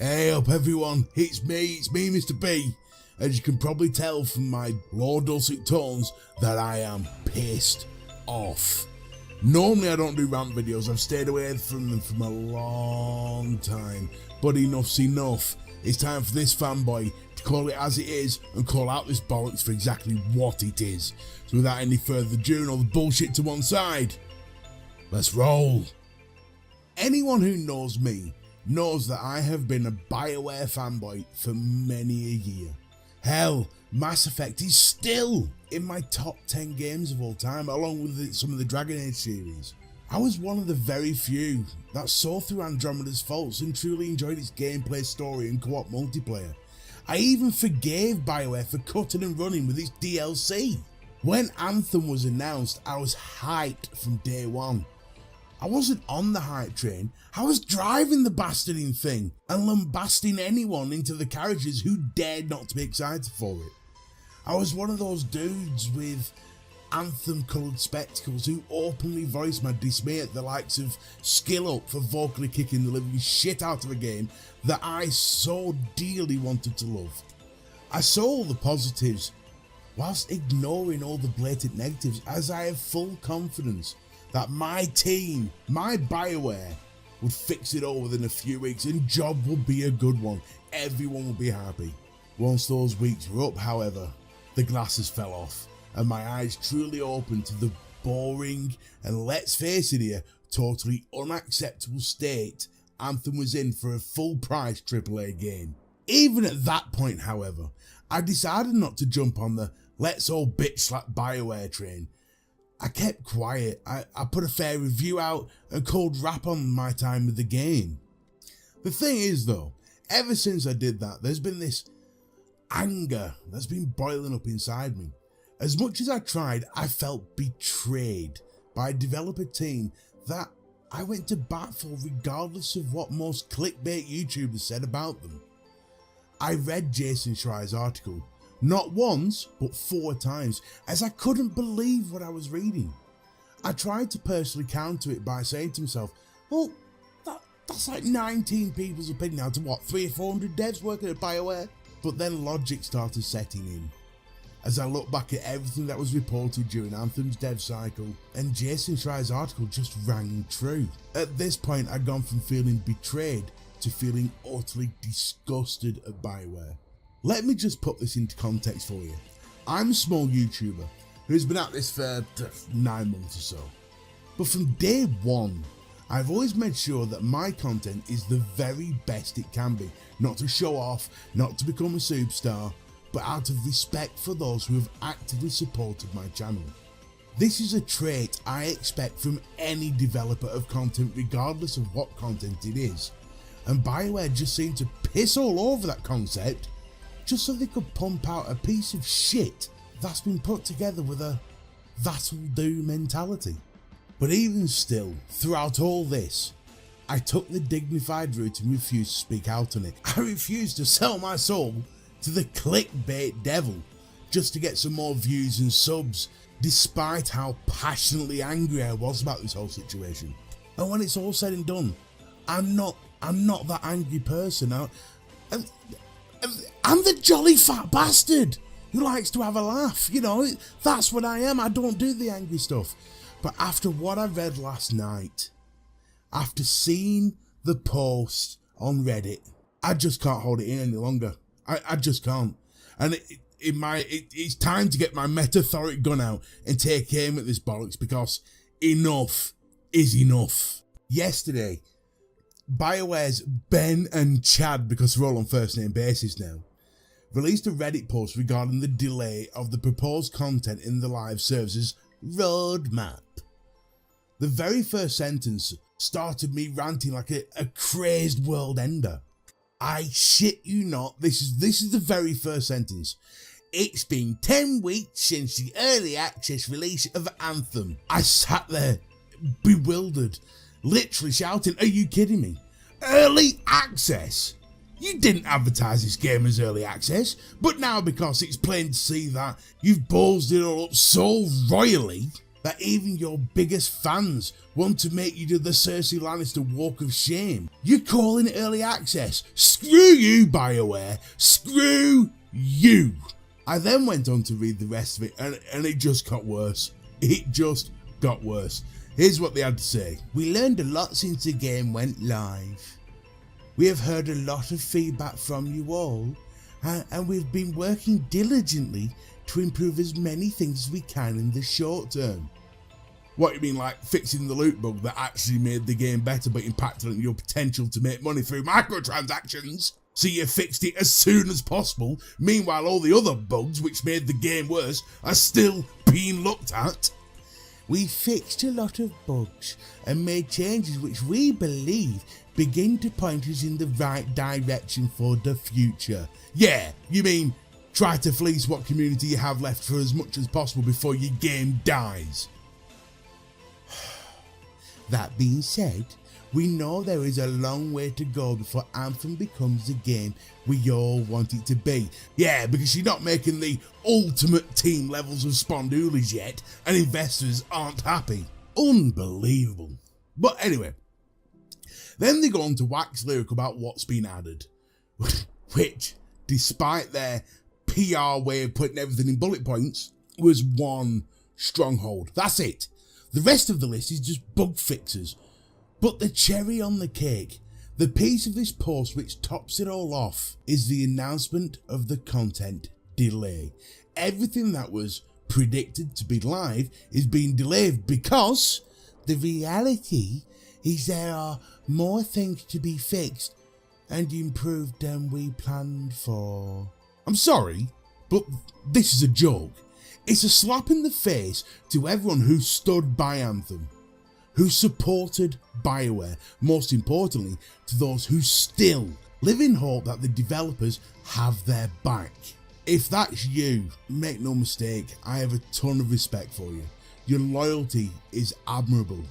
Hey up everyone, it's me Mr. B. As you can probably tell from my low dulcet tones that I am pissed off. Normally I don't do rant videos, I've stayed away from them for a long time, but enough's enough. It's time for this fanboy to call it as it is and call out this bollocks for exactly what it is. So without any further ado and all the bullshit to one side, let's roll. Anyone who knows me knows that I have been a Bioware fanboy for many a year. Hell, Mass Effect is still in my top 10 games of all time, along with some of the Dragon Age series. I was one of the very few that saw through Andromeda's faults and truly enjoyed its gameplay, story and co-op multiplayer. I even forgave Bioware for cutting and running with its DLC. When Anthem was announced, I was hyped from day one. I wasn't on the hype train, I was driving the bastarding thing and lambasting anyone into the carriages who dared not to be excited for it. I was one of those dudes with Anthem coloured spectacles who openly voiced my dismay at the likes of Skill Up for vocally kicking the living shit out of a game that I so dearly wanted to love. I saw all the positives whilst ignoring all the blatant negatives, as I have full confidence that my team, my Bioware, would fix it all within a few weeks and job will be a good one. Everyone will be happy. Once those weeks were up, however, the glasses fell off and my eyes truly opened to the boring and, let's face it here, totally unacceptable state Anthem was in for a full price AAA game. Even at that point, however, I decided not to jump on the let's all bitch slap Bioware train. I kept quiet, I put a fair review out and called rap on my time with the game. The thing is though, ever since I did that, there's been this anger that's been boiling up inside me. As much as I tried, I felt betrayed by a developer team that I went to bat for regardless of what most clickbait YouTubers said about them. I read Jason Schreier's article, not once, but 4 times, as I couldn't believe what I was reading. I tried to personally counter it by saying to myself, well, that's like 19 people's opinion out of what, 300 or 400 devs working at Bioware? But then logic started setting in, as I looked back at everything that was reported during Anthem's dev cycle, and Jason Schreier's article just rang true. At this point, I'd gone from feeling betrayed to feeling utterly disgusted at Bioware. Let me just put this into context for you. I'm a small YouTuber who's been at this for 9 months or so. But from day one, I've always made sure that my content is the very best it can be. Not to show off, not to become a superstar, but out of respect for those who have actively supported my channel. This is a trait I expect from any developer of content regardless of what content it is. And Bioware just seemed to piss all over that concept just so they could pump out a piece of shit that's been put together with a that'll do mentality. But even still, throughout all this, I took the dignified route and refused to speak out on it. I refused to sell my soul to the clickbait devil just to get some more views and subs, despite how passionately angry I was about this whole situation. And when it's all said and done, I'm not that angry person. I'm the jolly fat bastard who likes to have a laugh, you know, that's what I am. I don't do the angry stuff. But after what I read last night, after seeing the post on Reddit, I just can't hold it in any longer. I just can't. And it's time to get my metaphoric gun out and take aim at this bollocks, because enough is enough. Yesterday, Bioware's Ben and Chad, because we're all on first name basis now, released a Reddit post regarding the delay of the proposed content in the live services roadmap. The very first sentence started me ranting like a crazed world ender. I shit you not, this is the very first sentence. It's been 10 weeks since the early access release of Anthem. I sat there bewildered, literally shouting, are you kidding me? Early access? You didn't advertise this game as early access, but now because it's plain to see that you've ballsed it all up so royally, that even your biggest fans want to make you do the Cersei Lannister walk of shame. You're calling it early access. Screw you, Bioware. Screw you. I then went on to read the rest of it, and it just got worse. It just got worse. Here's what they had to say. We learned a lot since the game went live. We have heard a lot of feedback from you all, and we've been working diligently to improve as many things as we can in the short term. What you mean, like fixing the loot bug that actually made the game better but impacted on your potential to make money through microtransactions? So you fixed it as soon as possible, meanwhile all the other bugs which made the game worse are still being looked at. We fixed a lot of bugs and made changes which we believe begin to point us in the right direction for the future. Yeah, you mean try to fleece what community you have left for as much as possible before your game dies. That being said, we know there is a long way to go before Anthem becomes the game we all want it to be. Yeah, because you're not making the ultimate team levels of Spondoolies yet, and investors aren't happy. Unbelievable. But anyway, then they go on to wax lyric about what's been added, which, despite their PR way of putting everything in bullet points, was one stronghold. That's it. The rest of the list is just bug fixes. But the cherry on the cake, the piece of this post which tops it all off, is the announcement of the content delay. Everything that was predicted to be live is being delayed because the reality is there are more things to be fixed and improved than we planned for. I'm sorry, but this is a joke. It's a slap in the face to everyone who stood by Anthem, who supported Bioware, most importantly to those who still live in hope that the developers have their back. If that's you, make no mistake, I have a ton of respect for you. Your loyalty is admirable,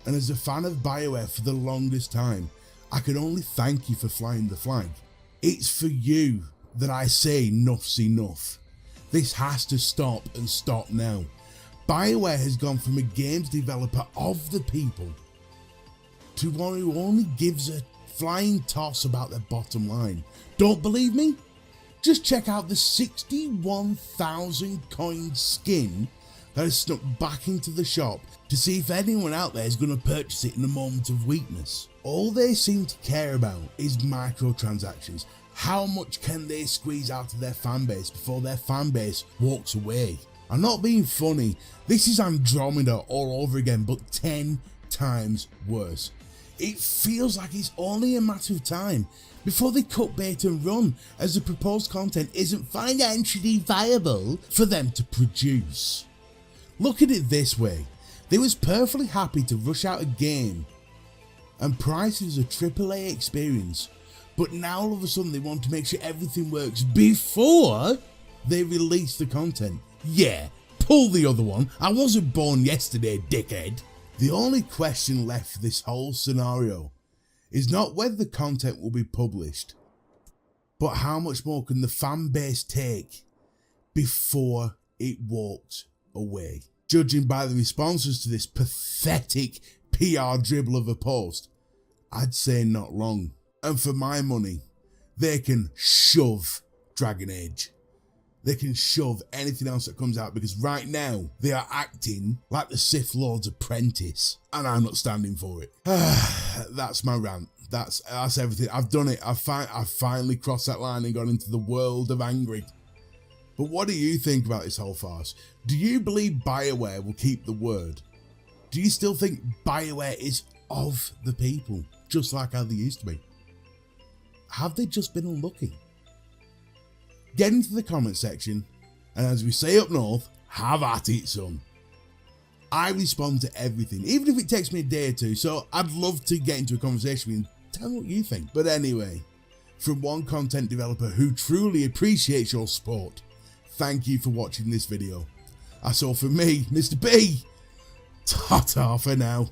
and as a fan of Bioware for the longest time, I can only thank you for flying the flag. It's for you that I say enough's enough. This has to stop, and stop now. Bioware has gone from a games developer of the people to one who only gives a flying toss about their bottom line. Don't believe me? Just check out the 61,000 coin skin that is snuck back into the shop to see if anyone out there is going to purchase it in a moment of weakness. All they seem to care about is microtransactions. How much can they squeeze out of their fanbase before their fanbase walks away? I'm not being funny, this is Andromeda all over again, but 10 times worse. It feels like it's only a matter of time before they cut bait and run, as the proposed content isn't financially viable for them to produce. Look at it this way, they was perfectly happy to rush out a game and price it as a AAA experience, but now all of a sudden they want to make sure everything works before they release the content. Yeah, pull the other one. I wasn't born yesterday, dickhead. The only question left for this whole scenario is not whether the content will be published, but how much more can the fan base take before it walks away. Judging by the responses to this pathetic PR dribble of a post, I'd say not long. And for my money, they can shove Dragon Age. They can shove anything else that comes out, because right now they are acting like the Sith Lord's apprentice, and I'm not standing for it. That's my rant. That's everything. I've done it. I've finally crossed that line and gone into the world of angry. But what do you think about this whole farce? Do you believe Bioware will keep the word? Do you still think Bioware is of the people, just like how they used to be? Have they just been unlucky? Get into the comment section, and as we say up north, have at it, son. I respond to everything, even if it takes me a day or two, so I'd love to get into a conversation with you and tell me what you think. But anyway, from one content developer who truly appreciates your support, thank you for watching this video. That's all from me, Mr. B. Ta-ta for now.